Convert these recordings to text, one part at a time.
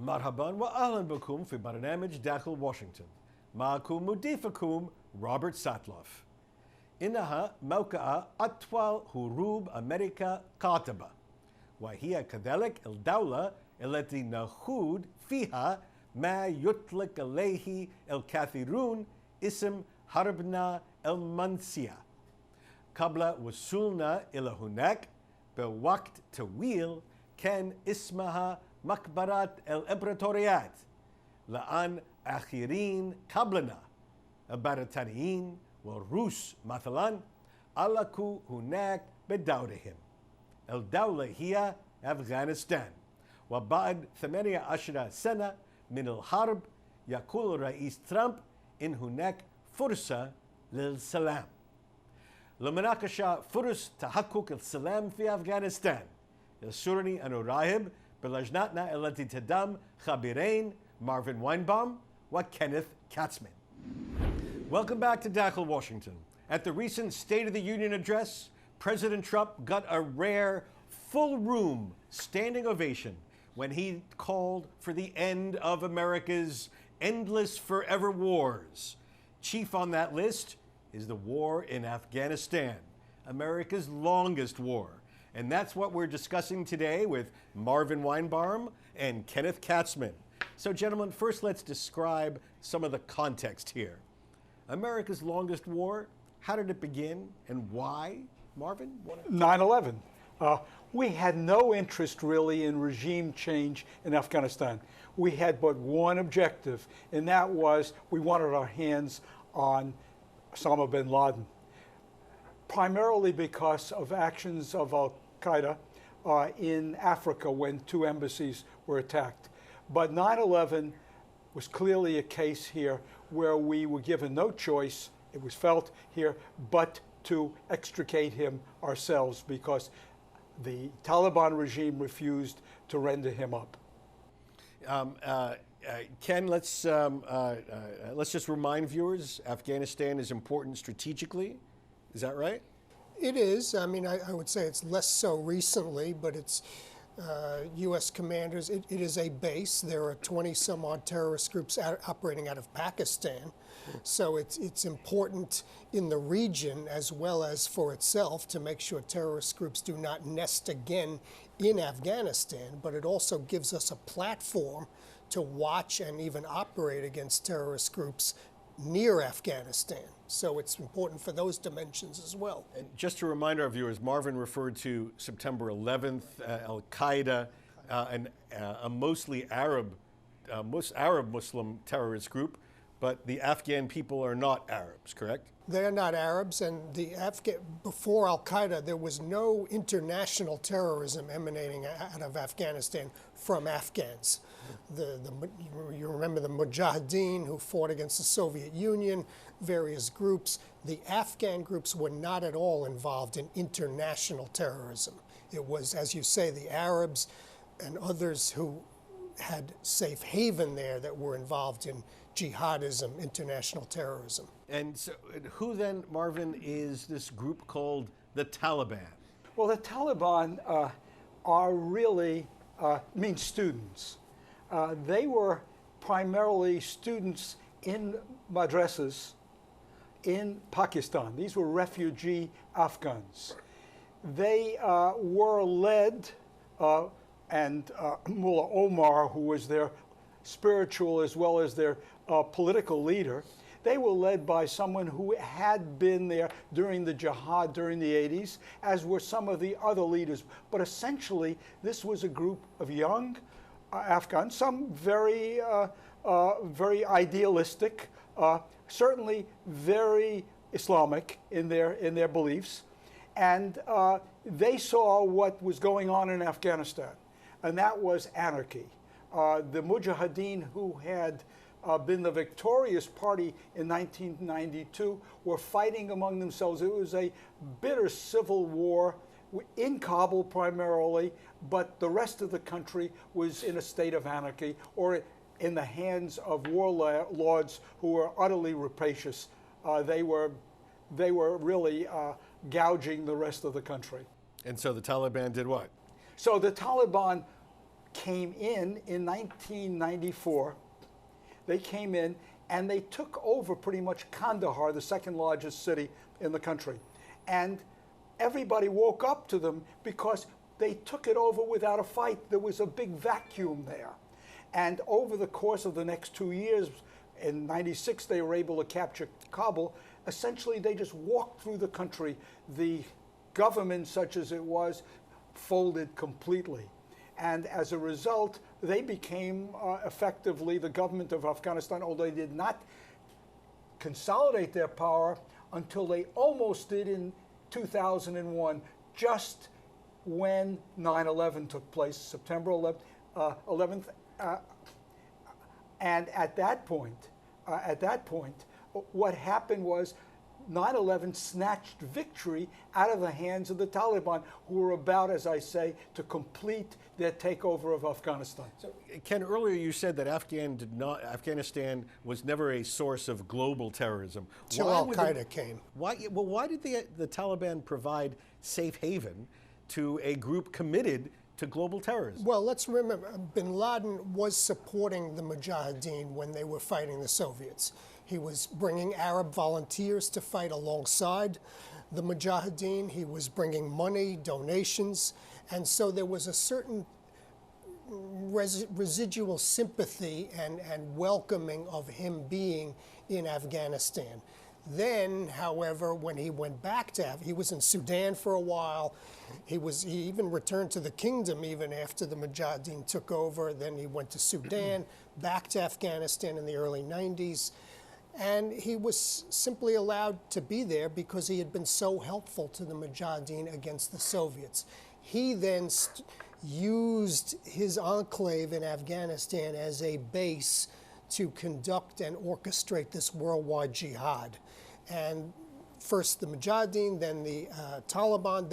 مرحبا وأهلا بكم في برنامج داخل واشنطن. معكم مضيفكم روبرت ساتلوف. إنها موقع أطول هروب أمريكا قاطبة، وهي كذلك الدولة التي نخوض فيها ما يطلق عليه الكثيرون اسم حربنا المنسية. قبل وصولنا إلى هناك بوقت طويل كان اسمها مقبرة الإمبراطوريات، لأن آخرين قبلنا البريطانيين والروس مثلا علقوا هناك بدورهم. الدولة هي أفغانستان، وبعد 18 سنة من الحرب يقول رئيس ترامب إن هناك فرصة للسلام. لمناقشة فرص تحقق السلام في أفغانستان يسرني أن أرحب بلجنتنا التي تضم خبيرين مارفن واينباوم وكينيث كاتسمان. Welcome back to Dakhel, Washington. At the recent State of the Union address, President Trump got a rare full-room standing ovation when he called for the end of America's endless forever wars. Chief on that list is the war in Afghanistan, America's longest war. And that's what we're discussing today with Marvin Weinbaum and Kenneth Katzman. So, gentlemen, first let's describe some of the context here. America's longest war, how did it begin and why? Marvin? 9/11. We had no interest really in regime change in Afghanistan. We had but one objective, and that was we wanted our hands on Osama bin Laden, primarily because of actions of al-Qaeda in Africa when two embassies were attacked. But 9/11 was clearly a case here where we were given no choice, it was felt here, but to extricate him ourselves because the Taliban regime refused to render him up. Ken, let's just remind viewers, Afghanistan is important strategically. Is that right? It is. I mean, I would say it's less so recently, but it's U.S. commanders. It is a base. There are 20-some-odd terrorist groups operating out of Pakistan. So it's important in the region as well as for itself to make sure terrorist groups do not nest again in Afghanistan. But it also gives us a platform to watch and even operate against terrorist groups near Afghanistan. So it's important for those dimensions as well. And just to remind our viewers, Marvin referred to September 11th, Al-Qaeda, a mostly Arab Muslim terrorist group, but the Afghan people are not Arabs, correct? They're not Arabs, and before Al-Qaeda, there was no international terrorism emanating out of Afghanistan from Afghans. You remember the Mujahideen who fought against the Soviet Union, various groups. The Afghan groups were not at all involved in international terrorism. It was, as you say, the Arabs and others who had safe haven there that were involved in jihadism, international terrorism. And so who then, Marvin, is this group called the Taliban? Well, the Taliban are really, mean students. They were primarily students in madrasas in Pakistan. These were refugee Afghans. They were led, and Mullah Omar, who was their spiritual as well as their political leader, they were led by someone who had been there during the jihad during the 80s, as were some of the other leaders. But essentially, this was a group of young Afghans, some very idealistic, certainly very Islamic in their beliefs, and they saw what was going on in Afghanistan, and that was anarchy. The Mujahideen, who had been the victorious party in 1992, were fighting among themselves. It was a bitter civil war in Kabul primarily, but the rest of the country was in a state of anarchy or in the hands of warlords who were utterly rapacious. They were really gouging the rest of the country. And so the Taliban did what? So the Taliban came in 1994. They came in and they took over pretty much Kandahar, the second largest city in the country. And everybody woke up to them because they took it over without a fight. There was a big vacuum there. And over the course of the next 2 years, in '96, they were able to capture Kabul. Essentially, they just walked through the country. The government, such as it was, folded completely. And as a result, they became effectively the government of Afghanistan, although they did not consolidate their power until they almost did in 2001, just when 9/11 took place, September 11th. And at that point, what happened was 9/11 snatched victory out of the hands of the Taliban, who were about, as I say, to complete their takeover of Afghanistan. So, Ken, earlier you said that Afghanistan was never a source of global terrorism. Till Al-Qaeda came. Why did the Taliban provide safe haven to a group committed to global terrorism? Well, let's remember, bin Laden was supporting the Mujahideen when they were fighting the Soviets. He was bringing Arab volunteers to fight alongside the Mujahideen. He was bringing money, donations, and so there was a certain residual sympathy and welcoming of him being in Afghanistan. Then, however, when he went back to he was in Sudan for a while. He even returned to the kingdom even after the Mujahideen took over. Then he went to Sudan, back to Afghanistan in the early 90s. And he was simply allowed to be there because he had been so helpful to the Mujahideen against the Soviets. He then used his enclave in Afghanistan as a base to conduct and orchestrate this worldwide jihad. And first the Mujahideen, then the Taliban,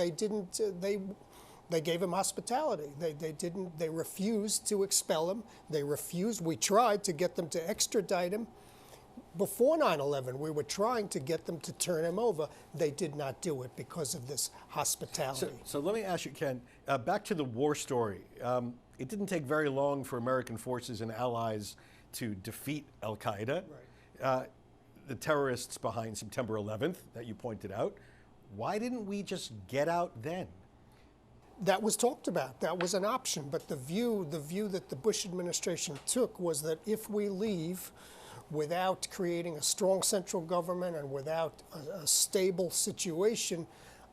they gave him hospitality. They refused to expel him. We tried to get them to extradite him. Before 9/11, we were trying to get them to turn him over. They did not do it because of this hospitality. So let me ask you, Ken, back to the war story. It didn't take very long for American forces and allies to defeat Al-Qaeda. Right. The terrorists behind September 11th that you pointed out. Why didn't we just get out then? That was talked about. That was an option. But the view that the Bush administration took was that if we leave without creating a strong central government and without a stable situation,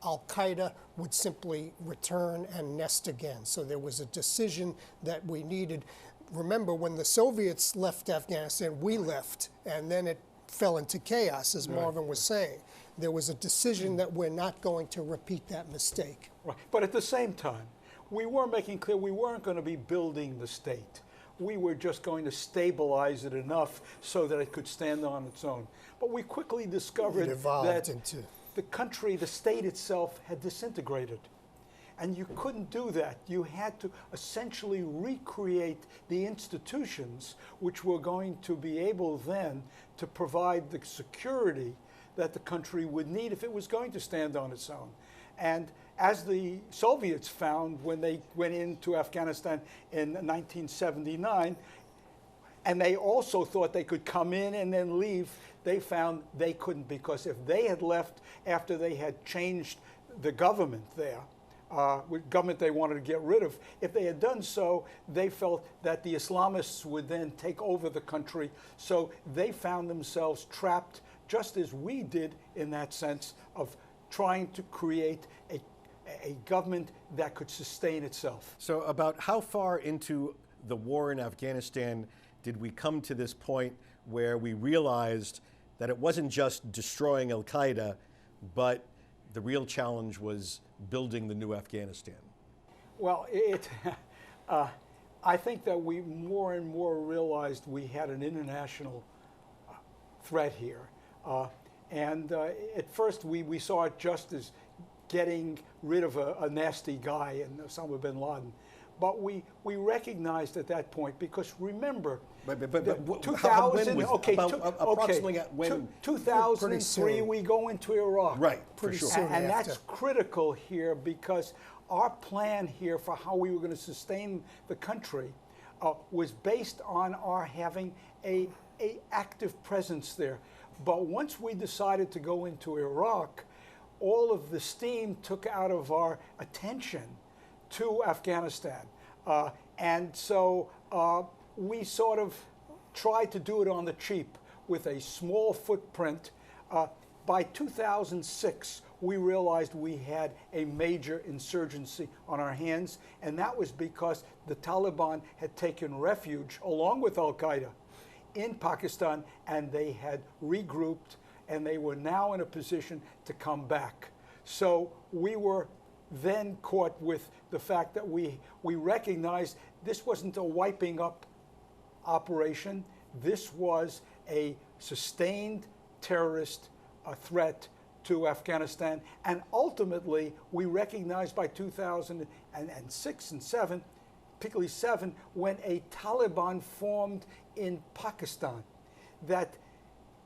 Al-Qaeda would simply return and nest again. So there was a decision that we needed. Remember, when the Soviets left Afghanistan, we left, and then it fell into chaos, as Marvin was saying. There was a decision that we're not going to repeat that mistake. Right. But at the same time, we were making clear we weren't going to be building the state. We were just going to stabilize it enough so that it could stand on its own. But we quickly discovered that the country, the state itself, had disintegrated. And you couldn't do that. You had to essentially recreate the institutions which were going to be able then to provide the security that the country would need if it was going to stand on its own. And as the Soviets found when they went into Afghanistan in 1979, and they also thought they could come in and then leave, they found they couldn't, because if they had left after they had changed the government there, government they wanted to get rid of, if they had done so, they felt that the Islamists would then take over the country. So they found themselves trapped, just as we did, in that sense of trying to create a government that could sustain itself. So about how far into the war in Afghanistan did we come to this point where we realized that it wasn't just destroying Al-Qaeda, but the real challenge was building the new Afghanistan? Well, I think that we more and more realized we had an international threat here. At first we saw it just as getting rid of a nasty guy in Osama bin Laden. But we recognized at that point, because remember, but 2000, approximately at when? 2003 we go into Iraq. Right, for sure. And that's critical here, because our plan here for how we were going to sustain the country was based on our having a active presence there. But once we decided to go into Iraq, all of the steam took out of our attention to Afghanistan. And so we sort of tried to do it on the cheap with a small footprint. By 2006, we realized we had a major insurgency on our hands, and that was because the Taliban had taken refuge, along with al-Qaeda, in Pakistan, and they had regrouped, and they were now in a position to come back. So we were then caught with the fact that we recognized this wasn't a wiping up operation. This was a sustained terrorist threat to Afghanistan. And ultimately, we recognized by 2006 and 7, particularly 7, when a Taliban formed in Pakistan, that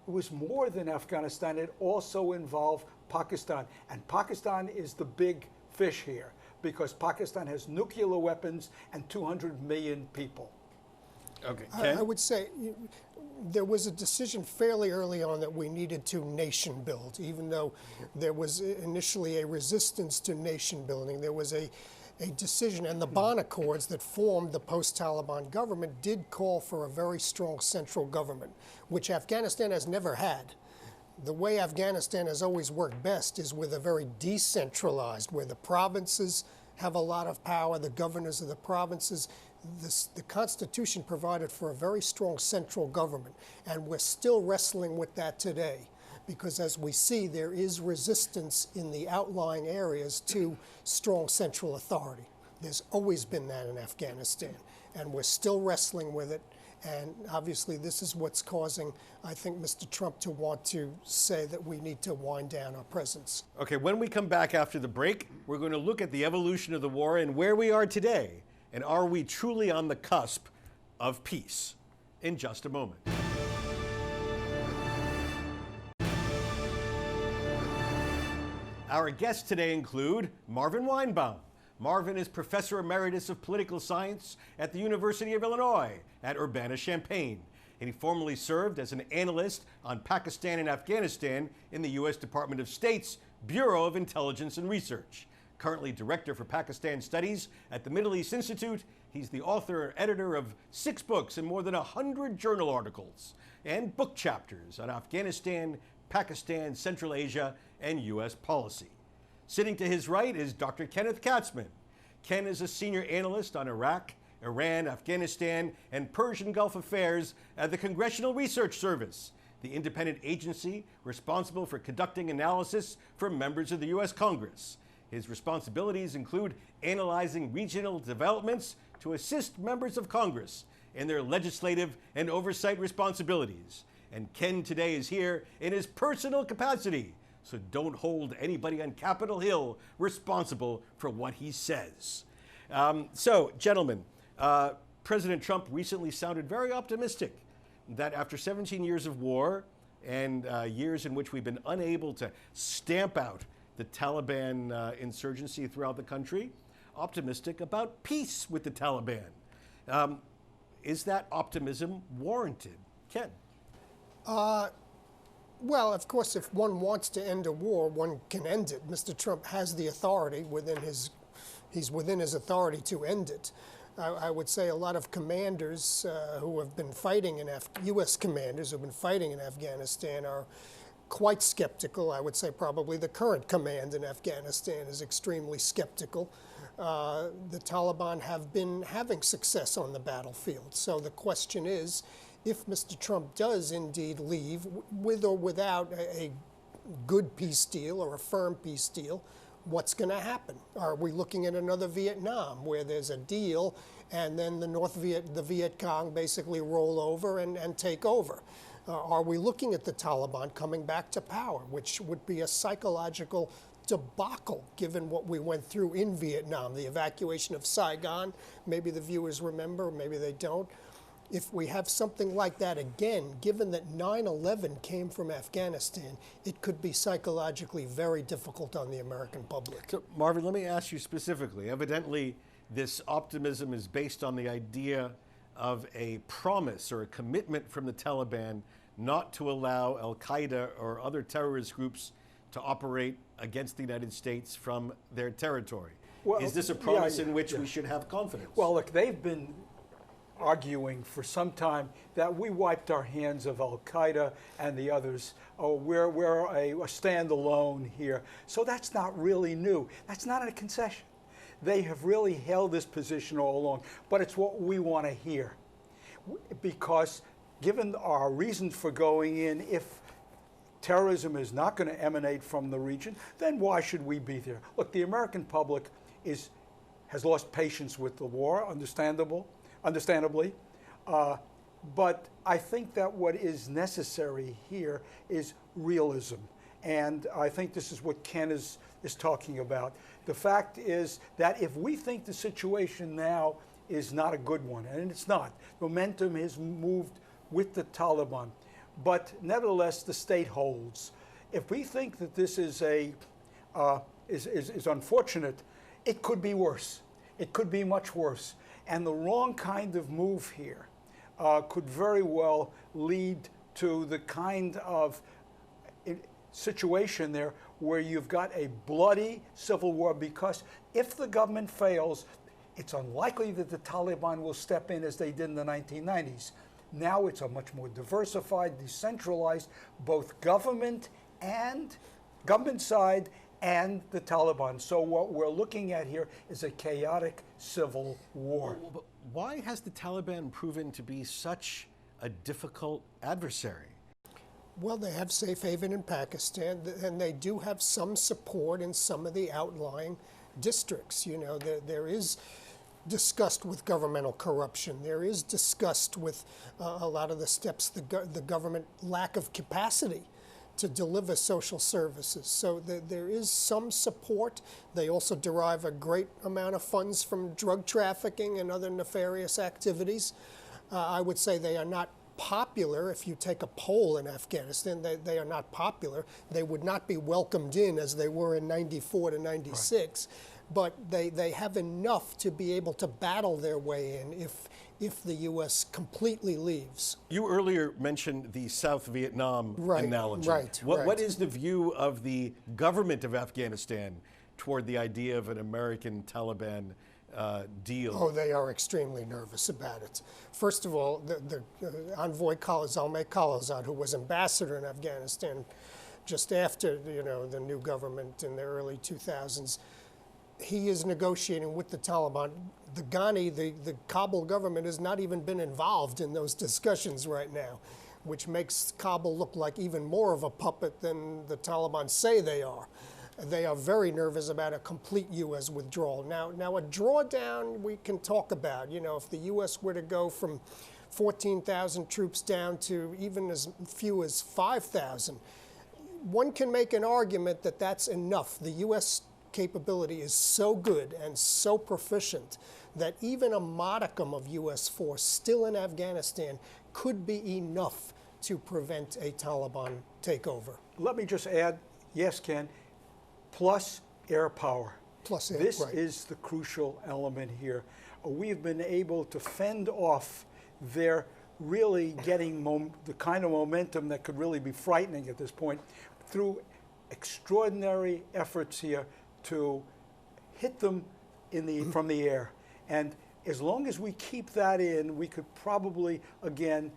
it was more than Afghanistan. It also involved Pakistan. And Pakistan is the big fish here, because Pakistan has nuclear weapons and 200 million people. Okay, I would say there was a decision fairly early on that we needed to nation build, even though there was initially a resistance to nation building. There was a decision, and the Bonn Accords that formed the post-Taliban government did call for a very strong central government, which Afghanistan has never had. The way Afghanistan has always worked best is with a very decentralized, where the provinces have a lot of power, the governors of the provinces. The Constitution provided for a very strong central government, and we're still wrestling with that today, because as we see, there is resistance in the outlying areas to strong central authority. There's always been that in Afghanistan, and we're still wrestling with it. And obviously, this is what's causing, I think, Mr. Trump to want to say that we need to wind down our presence. Okay, when we come back after the break, we're going to look at the evolution of the war and where we are today. And are we truly on the cusp of peace? In just a moment. Our guests today include Marvin Weinbaum. Marvin is Professor Emeritus of Political Science at the University of Illinois at Urbana-Champaign, and he formerly served as an analyst on Pakistan and Afghanistan in the U.S. Department of State's Bureau of Intelligence and Research. Currently Director for Pakistan Studies at the Middle East Institute, he's the author and editor of 6 books and more than 100 journal articles and book chapters on Afghanistan, Pakistan, Central Asia, and U.S. policy. Sitting to his right is Dr. Kenneth Katzman. Ken is a senior analyst on Iraq, Iran, Afghanistan, and Persian Gulf affairs at the Congressional Research Service, the independent agency responsible for conducting analysis for members of the U.S. Congress. His responsibilities include analyzing regional developments to assist members of Congress in their legislative and oversight responsibilities. And Ken today is here in his personal capacity, so don't hold anybody on Capitol Hill responsible for what he says. So, gentlemen, President Trump recently sounded very optimistic that after 17 years of war and years in which we've been unable to stamp out the Taliban insurgency throughout the country, optimistic about peace with the Taliban. Is that optimism warranted? Ken? Well, of course, if one wants to end a war, one can end it. Mr. Trump has the authority he's within his authority to end it. I would say a lot of commanders who have been fighting U.S. commanders who have been fighting in Afghanistan are quite skeptical. I would say probably the current command in Afghanistan is extremely skeptical. The Taliban have been having success on the battlefield. So the question is, if Mr. Trump does indeed leave, with or without a good peace deal or a firm peace deal, what's going to happen? Are we looking at another Vietnam where there's a deal and then the Viet Cong basically roll over and take over? Are we looking at the Taliban coming back to power, which would be a psychological debacle given what we went through in Vietnam, the evacuation of Saigon? Maybe the viewers remember, maybe they don't. if we have something like that again, given that 9/11 came from Afghanistan, it could be psychologically very difficult on the American public. So, Marvin, let me ask you specifically. Evidently, this optimism is based on the idea of a promise or a commitment from the Taliban not to allow Al-Qaeda or other terrorist groups to operate against the United States from their territory. Well, is this a promise in which we should have confidence? Well, look, they've been arguing for some time that we wiped our hands of Al-Qaeda and the others. Oh, we're a standalone here. So that's not really new. That's not a concession. They have really held this position all along, but it's what we want to hear. Because given our reasons for going in, if terrorism is not going to emanate from the region, then why should we be there? Look, the American public has lost patience with the war, understandably. But I think that what is necessary here is realism. And I think this is what Ken is talking about. The fact is that if we think the situation now is not a good one, and it's not, momentum has moved with the Taliban, but nevertheless the state holds. If we think that this is is unfortunate, it could be worse. It could be much worse. And the wrong kind of move here could very well lead to the kind of situation there where you've got a bloody civil war, because if the government fails, it's unlikely that the Taliban will step in as they did in the 1990s. Now it's a much more diversified, decentralized, both government side and the Taliban. So what we're looking at here is a chaotic civil war. But why has the Taliban proven to be such a difficult adversary? Well, they have safe haven in Pakistan, and they do have some support in some of the outlying districts. You know, there is disgust with governmental corruption. There is disgust with a lot of the steps the government lack of capacity to deliver social services. So there is some support. They also derive a great amount of funds from drug trafficking and other nefarious activities. I would say they are not popular. If you take a poll in Afghanistan, they are not popular. They would not be welcomed in as they were in 94 to 96. Right. But they have enough to be able to battle their way in if the U.S. completely leaves. You earlier mentioned the South Vietnam analogy. Right. What is the view of the government of Afghanistan toward the idea of an American Taliban deal? Oh, they are extremely nervous about it. First of all, the envoy Zalmay Khalilzad, who was ambassador in Afghanistan just after the new government in the early 2000s, he is negotiating with the Taliban. The Ghani, the Kabul government, has not even been involved in those discussions right now, which makes Kabul look like even more of a puppet than the Taliban say they are. They are very nervous about a complete U.S. withdrawal. Now a drawdown we can talk about. You know, if the U.S. were to go from 14,000 troops down to even as few as 5,000, one can make an argument that that's enough. The U.S. capability is so good and so proficient that even a modicum of U.S. force still in Afghanistan could be enough to prevent a Taliban takeover. Let me just add, yes, Ken, plus air power. Plus air, this right. is the crucial element here. We've been able to fend off their really getting the kind of momentum that could really be frightening at this point through extraordinary efforts here to hit them from the air. And as long as we keep that in, we could probably, again,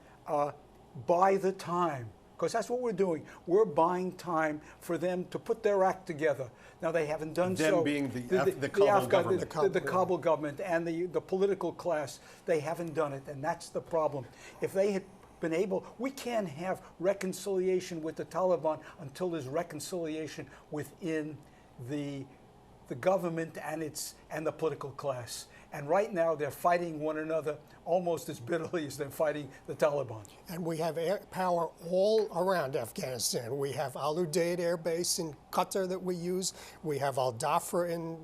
buy the time. Because that's what we're doing. We're buying time for them to put their act together. Now, they haven't done so. Them being the Kabul government. The Kabul government and the political class, they haven't done it, and that's the problem. If they had been able, we can't have reconciliation with the Taliban until there's reconciliation within the government and the political class. And right now they're fighting one another almost as bitterly as they're fighting the Taliban. And we have air power all around Afghanistan. We have Al Udeid Air Base in Qatar that we use. We have Al Dhafra in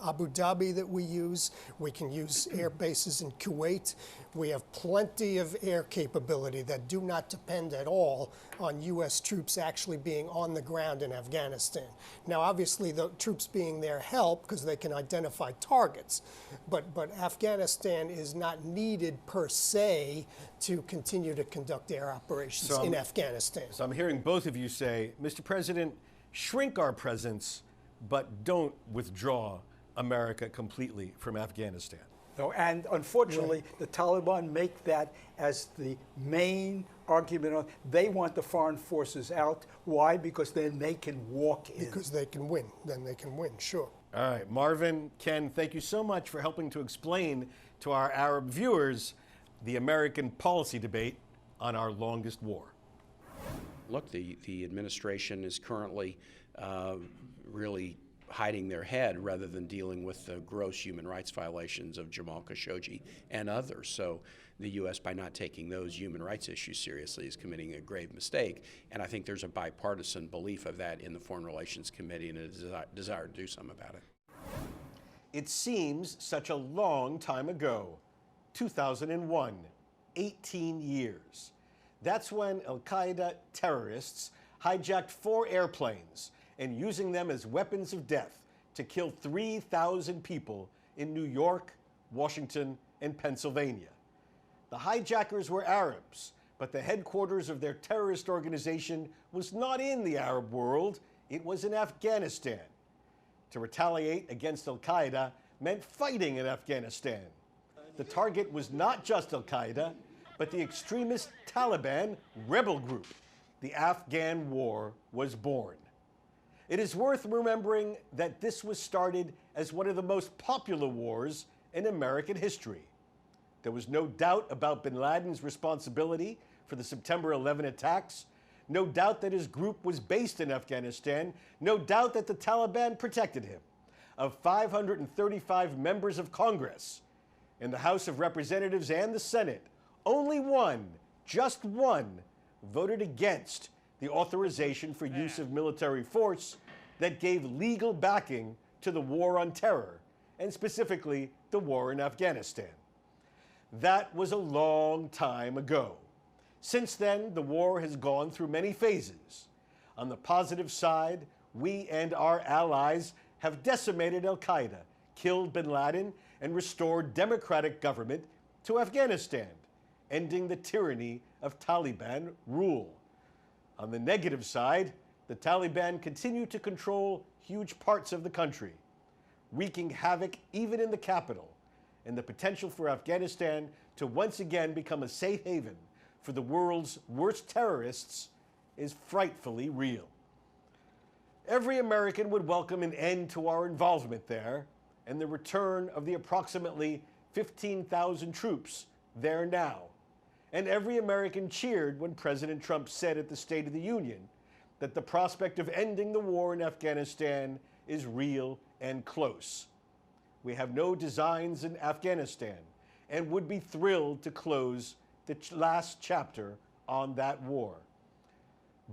Abu Dhabi that we use. We can use air bases in Kuwait. We have plenty of air capability that do not depend at all on U.S. troops actually being on the ground in Afghanistan. Now, obviously, the troops being there help because they can identify targets, but Afghanistan is not needed per se to continue to conduct air operations in Afghanistan. So I'm hearing both of you say, Mr. President, shrink our presence, but don't withdraw America completely from Afghanistan. No, and unfortunately, the Taliban make that as the main argument. They want the foreign forces out. Why? Because then they can walk in. Because they can win. Then they can win, sure. All right, Marvin, Ken, thank you so much for helping to explain to our Arab viewers the American policy debate on our longest war. Look, the administration is currently really hiding their head rather than dealing with the gross human rights violations of Jamal Khashoggi and others. So the U.S., by not taking those human rights issues seriously, is committing a grave mistake. And I think there's a bipartisan belief of that in the Foreign Relations Committee and a desire to do something about it. It seems such a long time ago, 2001, 18 years. That's when al-Qaeda terrorists hijacked 4 airplanes and using them as weapons of death to kill 3,000 people in New York, Washington, and Pennsylvania. The hijackers were Arabs, but the headquarters of their terrorist organization was not in the Arab world, it was in Afghanistan. To retaliate against al-Qaeda meant fighting in Afghanistan. The target was not just al-Qaeda, but the extremist Taliban rebel group. The Afghan War was born. It is worth remembering that this was started as one of the most popular wars in American history. There was no doubt about bin Laden's responsibility for the September 11 attacks, no doubt that his group was based in Afghanistan, no doubt that the Taliban protected him. Of 535 members of Congress, in the House of Representatives and the Senate, only one, just one, voted against the authorization for use of military force that gave legal backing to the war on terror, and specifically the war in Afghanistan. That was a long time ago. Since then, the war has gone through many phases. On the positive side, we and our allies have decimated al-Qaeda, killed bin Laden, and restored democratic government to Afghanistan, ending the tyranny of Taliban rule. On the negative side, the Taliban continue to control huge parts of the country, wreaking havoc even in the capital, and the potential for Afghanistan to once again become a safe haven for the world's worst terrorists is frightfully real. Every American would welcome an end to our involvement there and the return of the approximately 15,000 troops there now. And every American cheered when President Trump said at the State of the Union that the prospect of ending the war in Afghanistan is real and close. We have no designs in Afghanistan and would be thrilled to close the last chapter on that war.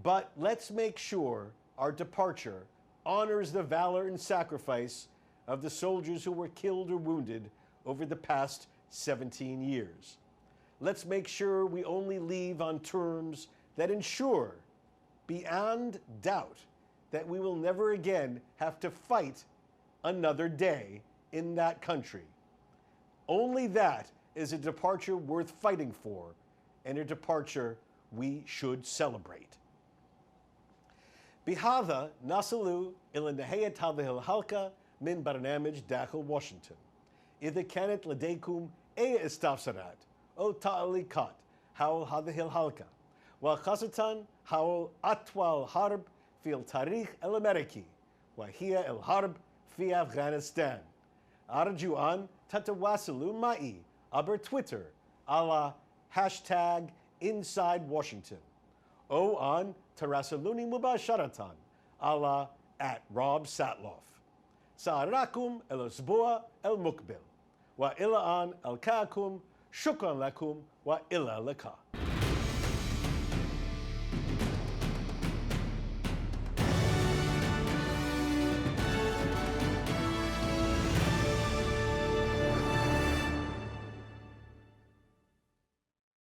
But let's make sure our departure honors the valor and sacrifice of the soldiers who were killed or wounded over the past 17 years. Let's make sure we only leave on terms that ensure, beyond doubt, that we will never again have to fight another day in that country. Only that is a departure worth fighting for, and a departure we should celebrate. بهذا نصل إلى نهاية هذه الحلقة من برنامج داخل واشنطن. إذا كانت لديكم أي استفسارات أو تعليقات حول هذه الحلقة، وخاصة حول أطول حرب في التاريخ الأمريكي، وهي الحرب في أفغانستان، أرجو أن تتواصلوا معي عبر تويتر على هاشتاغ Inside Washington أو أن تراسلوني مباشرة على @RobSatloff. سأراكم الأسبوع المقبل، وإلى أن ألقاكم شكرا لكم وإلى اللقاء.